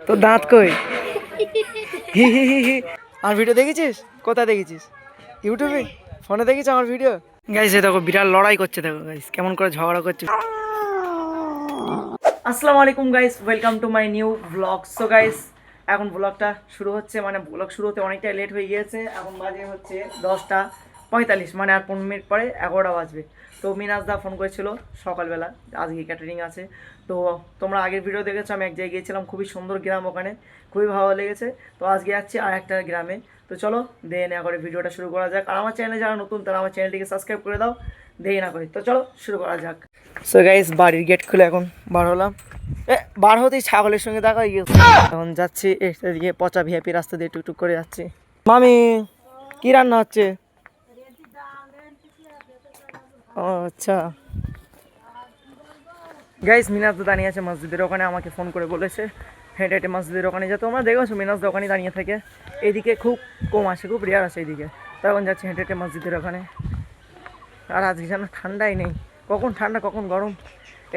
তোর দাঁত কই? হি হি হি হি। আমার ভিডিও দেখেছিস? কোথায় দেখেছিস? ইউটিউবে? ফোনে দেখিস আমার ভিডিও? গাইস এই দেখো বিরাট লড়াই করছে, দেখো গাইস কেমন করে ঝগড়া করছে। আসসালামু আলাইকুম guys, welcome to my new blog. So guys এখন ব্লগটা শুরু হচ্ছে, মানে ব্লগ শুরু হতে অনেকটাই লেট হয়ে গিয়েছে। এখন বাজে হচ্ছে 10টা 45, মানে আর 15 মিনিট পরে 11টা বাজবে। তো মিনাজদা ফোন করেছিল সকালবেলা, আজকে ক্যাটারিং আছে। তো তোমরা আগের ভিডিও দেখেছো, আমি এক জায়গায় গিয়েছিলাম, খুবই সুন্দর গ্রাম, ওখানে খুবই ভালো লেগেছে। তো আজকে যাচ্ছি আর একটা গ্রামে। তো চলো দেরি না করে ভিডিওটা শুরু করা যাক। আর আমার চ্যানেলে যারা নতুন তারা আমার চ্যানেলটিকে সাবস্ক্রাইব করে দাও, দেরি না করে। তো চলো শুরু করা যাক। সো গাইস বাড়ির গেট খুলে এখন বার হলাম। বার হতেই ছাগলের সঙ্গে দেখা হয়ে গেছে। এখন যাচ্ছি এদিকে পচা ভিআইপি রাস্তা দিয়ে টুকটুক করে যাচ্ছি। মামি কি রান্না হচ্ছে? ও আচ্ছা গাইস, মিনাজ তো দাঁড়িয়ে আছে মসজিদের ওখানে, আমাকে ফোন করে বলেছে হেঁটে হেঁটে মসজিদের ওখানে যেতে। তোমরা দেখেছো মিনাজ দোকানে দাঁড়িয়ে থাকে, এইদিকে খুব কম আসে, খুব রেয়ার আসে এইদিকে। তখন যাচ্ছি হেঁটে হেঁটে মসজিদের ওখানে। আর আজকে যেন ঠান্ডাই নেই, কখন ঠান্ডা কখন গরম,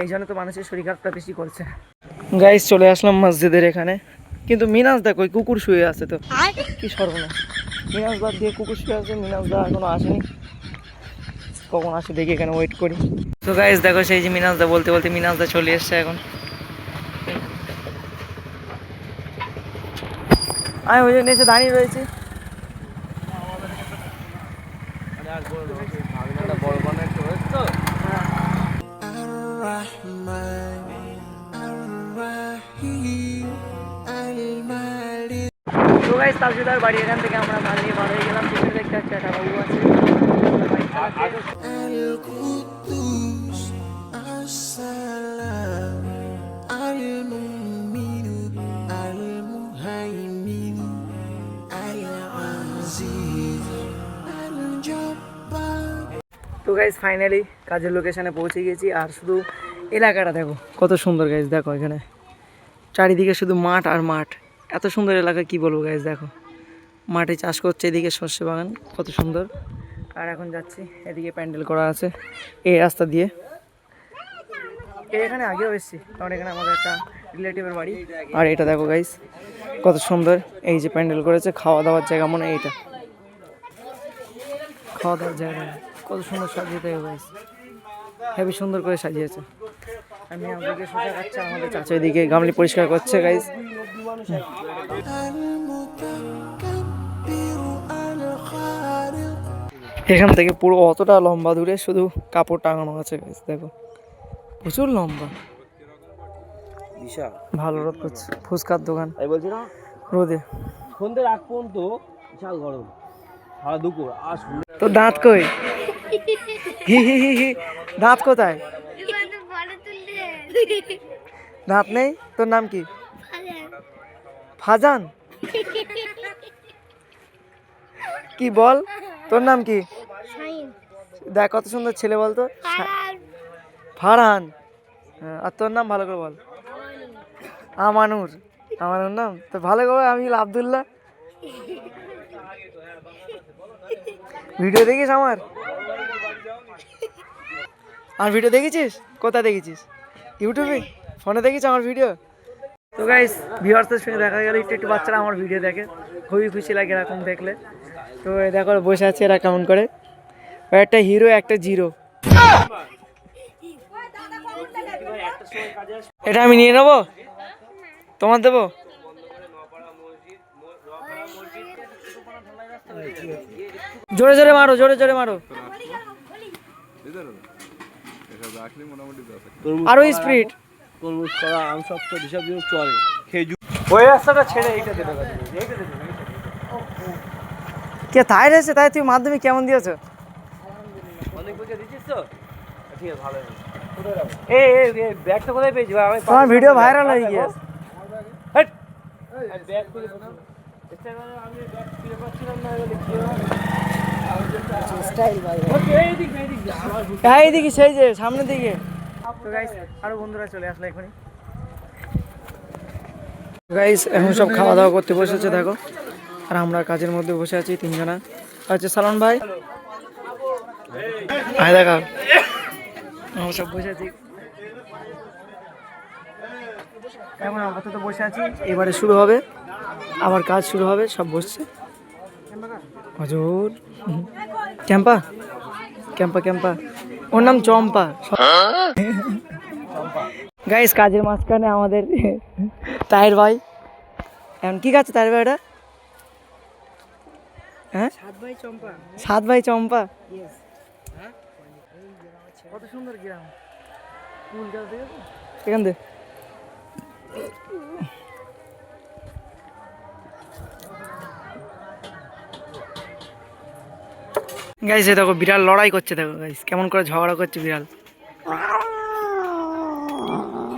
এই জন্য তো মানুষের শরীর খারাপটা বেশি করছে। গাইস চলে আসলাম মসজিদের এখানে, কিন্তু মিনাজ দেখো ওই কুকুর শুয়ে আছে। তো কি সর্বনাশ, মিনাজ বাদ দিয়ে কুকুর শুয়ে আছে। মিনাজ দা এখনো আসেনি, কখন আসে দেখি, এখানে ওয়েট করি। তো গাইস দেখো সেই যে মিনাজ দা বলতে বলতে মিনাজ দা চলে এসছে এখন। আমি ওই জন্য এসে দাঁড়িয়ে রয়েছি। তো গাইস তালসিদার বাড়ি, এখান থেকে আমরা মাল নিয়ে বার হয়ে গেলাম। পিছনে দেখতে পাচ্ছি একটা বাবু আছে। তো গাইস ফাইনালি কাজের লোকেশনে পৌঁছে গেছি। আর শুধু এলাকাটা দেখো কত সুন্দর গাইস, দেখো এখানে চারিদিকে শুধু মাঠ আর মাঠ। এত সুন্দর এলাকা কি বলবো গাইস, দেখো মাঠে চাষ করছে, এদিকে শস্য বাগান কত সুন্দর। আর এখন যাচ্ছি, এদিকে প্যান্ডেল করা আছে এই রাস্তা দিয়ে। এখানে আগেও এসেছি, কারণ এখানে আমাদের একটা রিলেটিভের বাড়ি। আর এটা দেখো গাইস কত সুন্দর, এই যে প্যান্ডেল করেছে, খাওয়া দাওয়ার জায়গা মনে হয় এইটা, খাওয়া দাওয়ার জায়গা কত সুন্দর সাজিয়েছে গাইস, হেবি সুন্দর করে সাজিয়েছে। আমি আমাদেরকে সোজা খাচ্ছে, আমাদের চাচা এদিকে গামলি পরিষ্কার করছে গাইস। এখান থেকে পুরো অতটা লম্বা দূরে শুধু কাপড় টাঙানো আছে গাইস, দেখো প্রচুর লম্বা, বিশাল ভালো রোদ করছে। ফুচকার দোকান আমি বলছি না, রোদে সন্ধ্যে রাত পর্যন্ত বিশাল গরম, সারা দুপুর। আর তোর দাঁত কই? হি হি হি হি। দাঁত কোথায়? দাঁত নেই? তোর নাম কি? ফাজান? কি বল, তোর নাম কি? দেখ কত সুন্দর ছেলে, বলতো ফারহান। আর তোর নাম ভালো করে বল। আমানুর। আমানুর নাম তো ভালো করে, আমি আব্দুল্লাহ। ভিডিও দেখিস আমার? আর ভিডিও দেখেছিস? কোথায় দেখেছিস? ইউটিউবে? ফোনে দেখিস আমার ভিডিও? তো গাইস ভিউয়ার্সদের সঙ্গে দেখা গেল, একটু একটু বাচ্চারা আমার ভিডিও দেখে, খুবই খুশি লাগে এরকম দেখলে। তো দেখো বসে আছে এরা কেমন করে, একটা হিরো একটা জিরো। এটা আমি নিয়ে নেবো, তোমার দেবো? জোরে জোরে মারো, জোরে জোরে মারো, আরো স্পিড। তরমুজ করা আম সব তো হিসাব দিয়ে চলে, খেজুর ওই রাস্তাটা ছেড়ে এইটা দেবে, এইটা দেবে। কে তাই রয়েছে? তাই তুই মাধ্যমিক কেমন দিয়েছো? অনেক পরীক্ষা দিচ্ছিস তো, ঠিক আছে ভালো। এই এই ব্যাগটা কোথায় পেয়েছি ভাই? আমি তোমার ভিডিও ভাইরাল হয়ে গিয়েছে। হট ব্যাগ খুলে ইনস্টাগ্রামে আমি ব্যাগ খুলে পাচ্ছিলাম না, বলে কি স্টাইল ভাই। ওকে এইদিকে সেই যে সামনের দিকে। তো গাইস আরো বন্ধুরা চলে আসলো এখনই। গাইস এখন সব খাওয়া দাওয়া করতে বসেছে দেখো, আর আমরা কাজের মধ্যে বসে আছি তিনজনা। আচ্ছা সালমান ভাই, আয় দেখা, আমরা সব বসে আছি। এখন আপাতত বসে আছি, এবারে শুরু হবে, আবার কাজ শুরু হবে, সব বসছে। হজুর ক্যাম্পা ক্যাম্পা ক্যাম্পা, ওর নাম চম্পা। গাইস কাজের মাঝখানে আমাদের তাহের ভাই, এখন কি কাজ তাহের ভাই এটা? হ্যাঁ, সাত ভাই চম্পা। কত সুন্দর গ্রাম, ফুল গাছ দেখেছো এখান থেকে। গাইস দেখো বিড়াল লড়াই করছে, দেখো গাইস কেমন করে ঝগড়া করছে বিড়াল।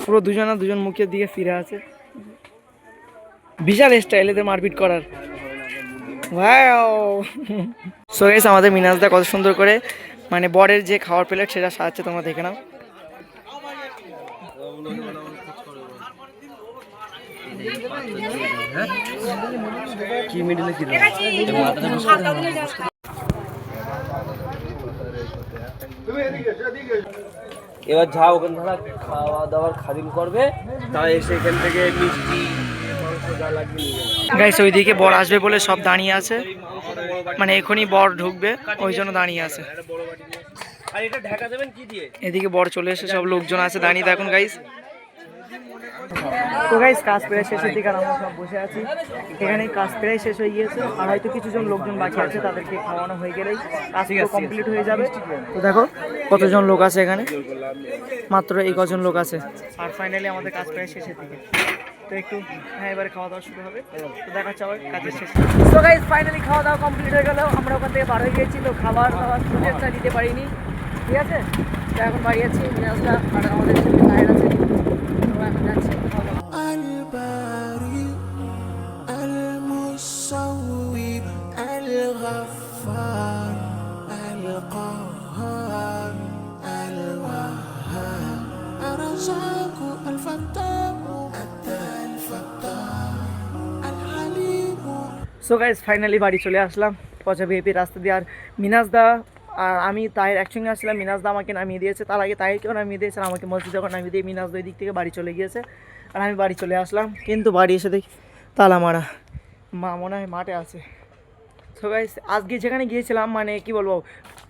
পুরো দুজন মুখের দিকে ফিরে আছে, বিশাল স্টাইল এদের মারপিট করার। সো গাইস আমাদের মিনাজদা কত সুন্দর করে মানে বরের যে খাওয়ার প্লেট সেটা সাজাচ্ছে, তোমরা দেখে নাও। কি মিডিলে কি এবার যা ওখানে ধরা খাওয়া দাওয়ার খাদিম করবে, তাই এসে এখান থেকে মিষ্টি যা লাগবে নিয়ে যাবে। গাইস ওইদিকে বর আসবে বলে সব দাঁড়িয়ে আছে, মানে এখনই বর ঢুকবে ওই জন্য দাঁড়িয়ে আছে। আর এটা ঢাকা দেবেন কি দিয়ে? এদিকে বর চলে এসে সব লোকজন আছে দাঁড়িয়ে দেখুন গাইস। তো গাইস কাজ প্রায় শেষের দিকে, আর আমরা সব বসে আছি এখানে। কাজ প্রায় শেষ হয়ে গিয়েছে, আর হয়তো কিছুজন লোকজন বাকি আছে, তাদেরকে খাওয়ানো হয়ে গেলেই কাজ কমপ্লিট হয়ে যাবে। তো দেখো কতজন লোক আছে এখানে, মাত্র এই কজন লোক আছে। আর ফাইনালি আমাদের কাজ প্রায় শেষের দিকে, তো একটু হ্যাঁ এবারে খাওয়া দাওয়া শুরু হবে। তো দেখা যাচ্ছে আবার কাজের শেষে। তো গাইস ফাইনালি খাওয়া দাওয়া কমপ্লিট হয়ে গেল, আমরা ওখান থেকে বার হয়ে গিয়েছি, তো খাবার দাবার ফুটেজটা দিতে পারিনি, ঠিক আছে। তো এখন বাড়ি আছি, মিনাজটা আর আমাদের সাথে টায়ার আছে, তো এখন যাচ্ছি খাওয়া দাওয়া। الباري المصور الغفار القهار الوهاب الرزاق الفتاح الفتاح الحليم। সো গাইস ফাইনালি বাড়ি চলে আসলাম পচা ভিআইপি রাস্তা দিয়ে। আর মিনাজদা আর আমি তাহের একসঙ্গে আসছিলাম, মিনাজদা আমাকে নামিয়ে দিয়েছে, তার আগে তাহেরকেও নামিয়ে দিয়েছে, আমাকে মসজিদে যখন নামিয়ে দিয়ে মিনাজদা ওই দিক থেকে বাড়ি চলে গিয়েছে, আর আমি বাড়ি চলে আসলাম। কিন্তু বাড়ি এসে দেখি তালা মারা, মা মনে হয় মাঠে আছে। সো গাইস আজকে যেখানে গিয়েছিলাম, মানে কি বলবো,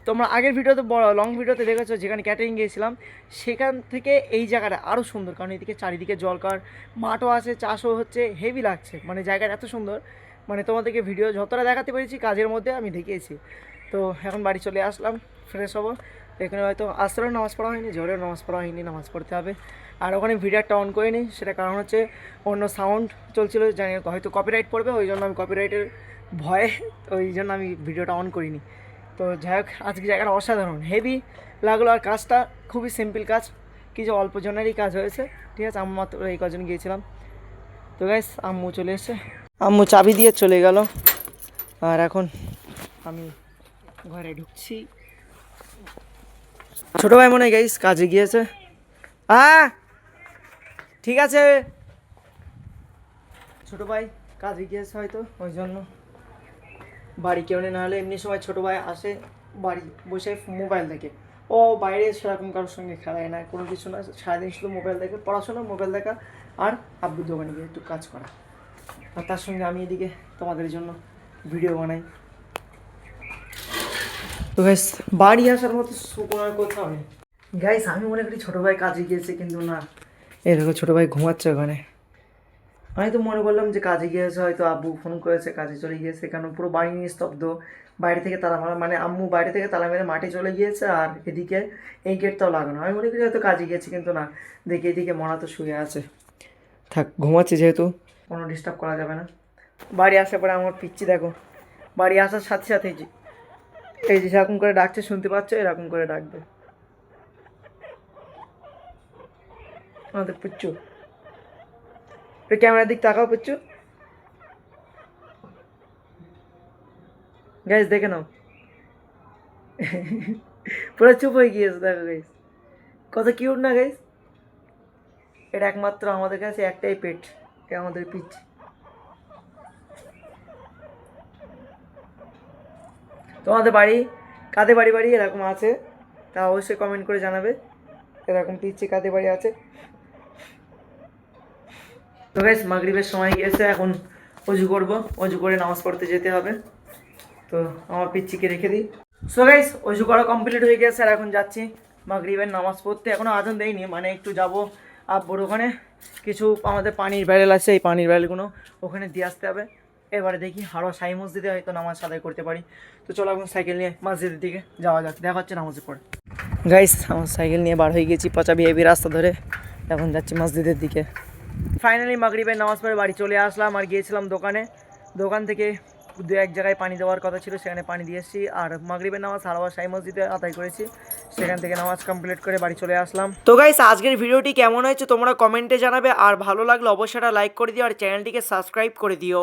তোমরা আগের ভিডিওতে বড় লং ভিডিওতে দেখেছো যেখানে ক্যাটারিং গিয়েছিলাম, সেখান থেকে এই জায়গাটা আরও সুন্দর, কারণ এদিকে চারিদিকে জলকার মাঠও আছে, চাষও হচ্ছে, হেভি লাগছে, মানে জায়গাটা এত সুন্দর, মানে তোমাদেরকে ভিডিও যতটা দেখাতে পেরেছি কাজের মধ্যে আমি দেখিয়েছি। তো এখন বাড়ি চলে আসলাম, ফ্রেশ হবো। এখানে হয়তো আসরেও নামাজ পড়া হয়নি, জোরেও নামাজ পড়া হয়নি, নামাজ পড়তে হবে। আর ওখানে ভিডিওটা অন করে নিই, সেটা কারণ হচ্ছে অন্য সাউন্ড চলছিল, জানি হয়তো কপিরাইট পড়বে, ওই জন্য আমি কপিরাইটের ভয়ে ওই জন্য আমি ভিডিওটা অন করিনি। তো যাই হোক আজকে জায়গাটা অসাধারণ, হেভি লাগলো, আর কাজটা খুবই সিম্পল কাজ, কিছু অল্প জনেরই কাজ হয়েছে, ঠিক আছে। আমি মাত্র এই কজন গিয়েছিলাম। তো গাইস আম্মু চলে এসছে, আম্মু চাবি দিয়ে চলে গেল, আর এখন আমি ঘরে ঢুকছি। ছোটো ভাই মনে হয় গাইস কাজে গিয়েছে। ঠিক আছে, ছোটো ভাই কাজে গিয়েছে হয়তো, ওই জন্য বাড়ি কেউ নেই, নাহলে এমনি সময় ছোটো ভাই আসে বাড়ি বসে মোবাইল দেখে, ও বাইরে সেরকম কারোর সঙ্গে খেলায় না, কোনো কিছু না, সারাদিন শুধু মোবাইল দেখে, পড়াশোনা, মোবাইল দেখা, আর আব্বুর দোকানে গিয়ে একটু কাজ করা, আর তার সঙ্গে আমি এদিকে তোমাদের জন্য ভিডিও বানাই। তো গাইস বাড়ি আসার মতো সুকোনার কোথাও নেই। গাইস আমি মনে করি ছোটো ভাই কাজে গিয়েছে, কিন্তু না, এই দেখো ছোটো ভাই ঘুমাচ্ছে ওখানে। আমি তো মনে করলাম যে কাজে গিয়েছে, হয়তো আব্বু ফোন করেছে কাজে চলে গিয়েছে, কারণ পুরো বাড়ি নিস্তব্ধ, বাইরে থেকে তালা মারা, মানে আম্মু বাইরে থেকে তালা মেরে মাঠে চলে গিয়েছে, আর এদিকে এই গেটটাও লাগানো। আমি মনে করি হয়তো কাজে গিয়েছে, কিন্তু না, দেখি এদিকে মনা তো শুয়ে আছে, থাক ঘুমাচ্ছে যেহেতু কোনো ডিস্টার্ব করা যাবে না। বাড়ি আসার পরে আমার পিচ্ছি দেখো, বাড়ি আসার সাথে সাথে এই যে এরকম করে ডাকছে, শুনতে পাচ্ছ, এরকম করে ডাকবে আমাদের পিচ্ছু। ক্যামেরার দিক তাকাও পিচ্ছু, গাইস দেখে নাও, পুরো চুপ হয়ে গিয়েছে, দেখো গাইস কত কিউট না গাইস। এটা একমাত্র আমাদের কাছে একটাই পেট, এটা আমাদের পিচ্ছি। তোমাদের বাড়ি কাদের বাড়ি বাড়ি এরকম আছে তা অবশ্যই কমেন্ট করে জানাবে, এরকম পিচ্ছি কাদের বাড়ি আছে। তো গাইস মাগরিবের সময় গিয়েছে, এখন অজু করব, অজু করে নামাজ পড়তে যেতে হবে। তো আমার পিচ্চিকে রেখে দিই। সো গাইস অজু করা কমপ্লিট হয়ে গেছে আর এখন যাচ্ছি মাগরিবের নামাজ পড়তে। এখনও আজান দেয়নি, মানে একটু যাব আব্বুর ওখানে, কিছু আমাদের পানির ব্যারেল আছে, এই পানির ব্যারেলগুলো ওখানে দিয়ে আসতে হবে। এবারে দেখি হারো সাই মসজিদে হয়তো নামাজ আদায় করতে পারি। তো চলো এখন সাইকেল নিয়ে মসজিদের দিকে যাওয়া যাক, দেখা হচ্ছে নামাজের পরে। গাইস আমার সাইকেল নিয়ে বার হয়ে গেছি পচা ভিআইপি রাস্তা ধরে, এখন যাচ্ছি মসজিদের দিকে। ফাইনালি মাগরিবের নামাজ পড়ে বাড়ি চলে আসলাম আর গিয়েছিলাম দোকানে। দোকান থেকে দু এক জায়গায় পানি দেওয়ার কথা ছিল, সেখানে পানি দিয়ে এসেছি। আর মাগরিবের নামাজ হারোয়া সাই মসজিদে আদায় করেছি, সেখান থেকে নামাজ কমপ্লিট করে বাড়ি চলে আসলাম। তো গাইস আজকের ভিডিওটি কেমন হয়েছে তোমরা কমেন্টে জানাবে, আর ভালো লাগলে অবশ্যই একটা লাইক করে দিও আর চ্যানেলটিকে সাবস্ক্রাইব করে দিও।